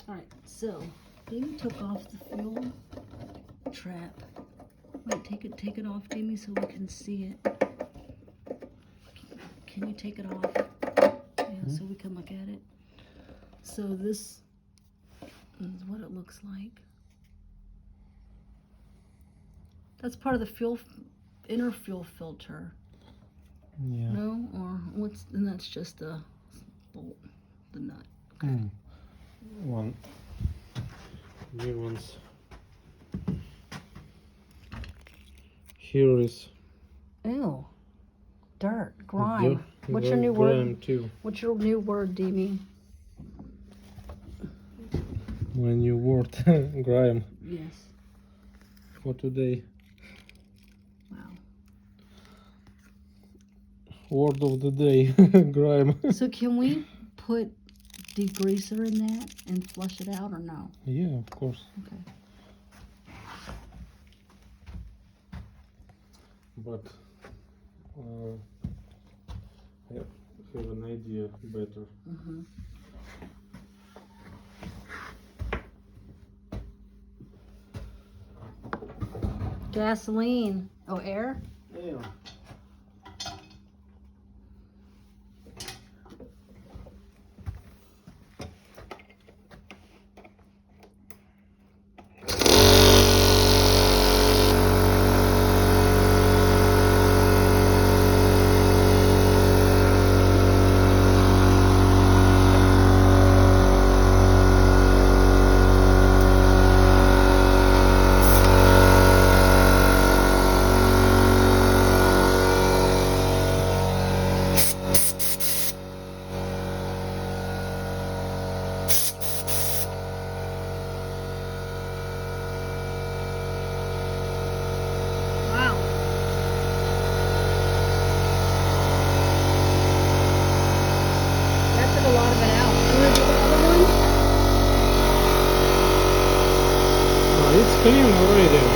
Alright, so Dimi took off the fuel trap. Wait, take it off, Dimi, so we can see it. Can you take it off? Yeah, so we can look at it. So this is what it looks like. That's part of the inner fuel filter. Yeah. No? Or what's, and that's just the bolt, the nut. Okay. One. New ones. Here is. Ew. Dirt. Grime. What's your new grime word? Too. What's your new word, Dimi? My new word, grime. Yes. For today. Wow. Word of the day, grime. So can we put degreaser in that and flush it out or no? Yeah, of course. Okay. But I have an idea better. Gasoline. Oh, air? Yeah. A lot of it out. You want to do the other one? It's clean already.